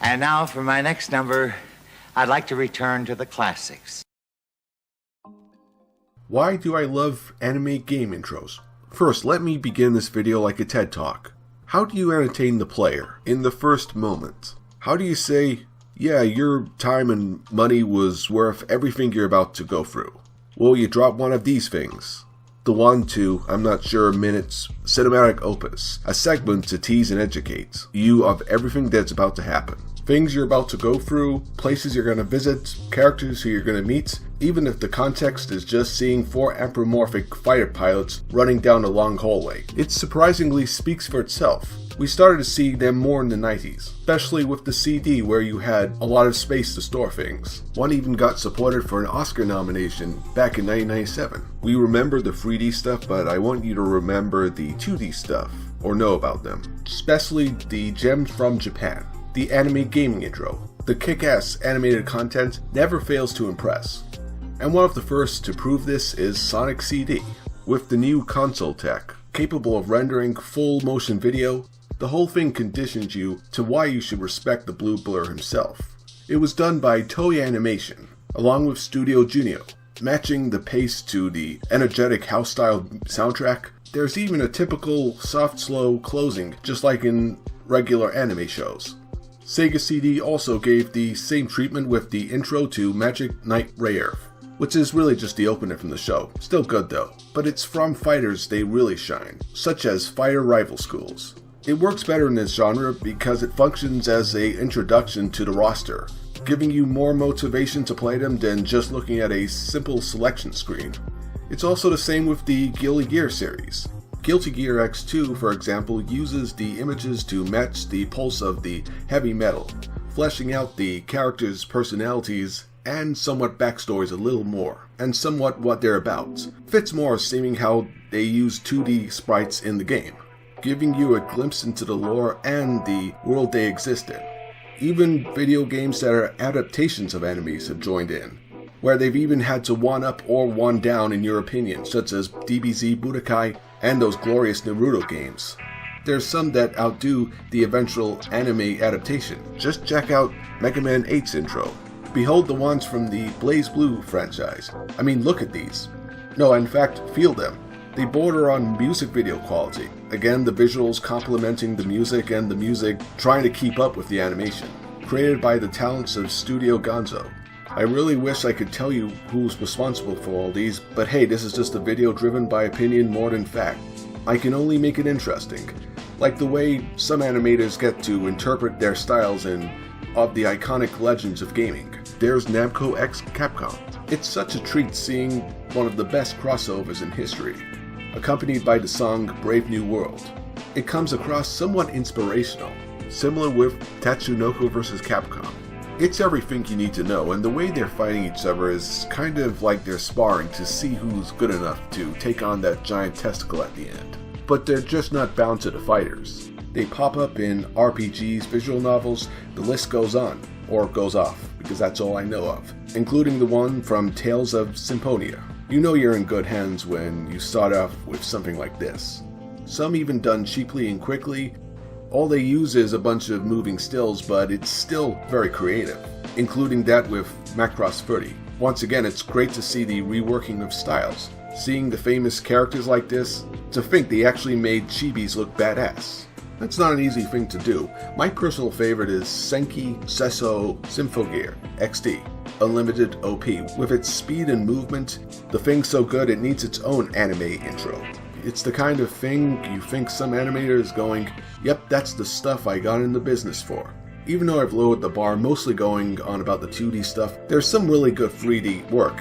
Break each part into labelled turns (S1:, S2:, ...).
S1: And now for my next number, I'd like to return to the classics.
S2: Why do I love anime game intros? First, let me begin this video like a TED Talk. How do you entertain the player in the first moment? How do you say, yeah, your time and money was worth everything you're about to go through? Well, you drop one of these things. The 1 to, I'm not sure, minutes cinematic opus. A segment to tease and educate you of everything that's about to happen. Things you're about to go through, places you're going to visit, characters who you're going to meet, even if the context is just seeing 4 anthropomorphic fighter pilots running down a long hallway. It surprisingly speaks for itself. We started to see them more in the 90s, especially with the CD where you had a lot of space to store things. One even got supported for an Oscar nomination back in 1997. We remember the 3D stuff, but I want you to remember the 2D stuff, or know about them. Especially the gems from Japan. The anime gaming intro. The kick-ass animated content never fails to impress. And one of the first to prove this is Sonic CD. With the new console tech, capable of rendering full motion video, the whole thing conditions you to why you should respect the Blue Blur himself. It was done by Toei Animation, along with Studio Junio, matching the pace to the energetic house-style soundtrack. There's even a typical soft, slow closing, just like in regular anime shows. Sega CD also gave the same treatment with the intro to Magic Knight Rayearth, which is really just the opener from the show. Still good though, but it's from fighters they really shine, such as Fighter Rival Schools. It works better in this genre because it functions as an introduction to the roster, giving you more motivation to play them than just looking at a simple selection screen. It's also the same with the Guilty Gear series. Guilty Gear X2, for example, uses the images to match the pulse of the heavy metal, fleshing out the characters' personalities and somewhat backstories a little more, and somewhat what they're about. Fits more seeming how they use 2D sprites in the game, giving you a glimpse into the lore and the world they exist in. Even video games that are adaptations of animes have joined in, where they've even had to one up or one down in your opinion, such as DBZ Budokai and those glorious Naruto games. There's some that outdo the eventual anime adaptation. Just check out Mega Man 8's intro. Behold the ones from the Blaze Blue franchise. I mean, look at these. No, in fact, feel them. They border on music video quality. Again, the visuals complementing the music and the music trying to keep up with the animation. Created by the talents of Studio Gonzo. I really wish I could tell you who's responsible for all these, but hey, this is just a video driven by opinion more than fact. I can only make it interesting, like the way some animators get to interpret their styles in of the iconic legends of gaming. There's Namco x Capcom. It's such a treat seeing one of the best crossovers in history, accompanied by the song Brave New World. It comes across somewhat inspirational, similar with Tatsunoko vs. Capcom. It's everything you need to know, and the way they're fighting each other is kind of like they're sparring to see who's good enough to take on that giant testicle at the end. But they're just not bound to the fighters. They pop up in RPGs, visual novels, the list goes on, or goes off, because that's all I know of, including the one from Tales of Symphonia. You know you're in good hands when you start off with something like this. Some even done cheaply and quickly. All they use is a bunch of moving stills, but it's still very creative, including that with Macross 30. Once again, it's great to see the reworking of styles. Seeing the famous characters like this, to think they actually made chibis look badass. That's not an easy thing to do. My personal favorite is Senki Sesso Symphogear XD, Unlimited OP. With its speed and movement, the thing's so good it needs its own anime intro. It's the kind of thing you think some animator is going, yep, that's the stuff I got in the business for. Even though I've lowered the bar, mostly going on about the 2D stuff, there's some really good 3D work,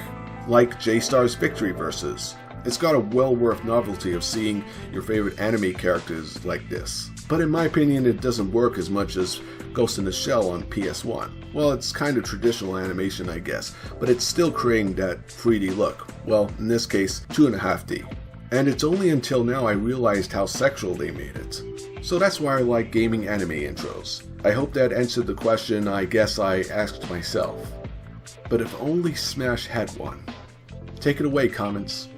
S2: like J-Star's Victory Versus. It's got a well-worth novelty of seeing your favorite anime characters like this. But in my opinion, it doesn't work as much as Ghost in the Shell on PS1. Well, it's kind of traditional animation, I guess, but it's still creating that 3D look. Well, in this case, 2.5D. And it's only until now I realized how sexual they made it. So that's why I like gaming anime intros. I hope that answered the question I guess I asked myself. But if only Smash had one. Take it away, comments.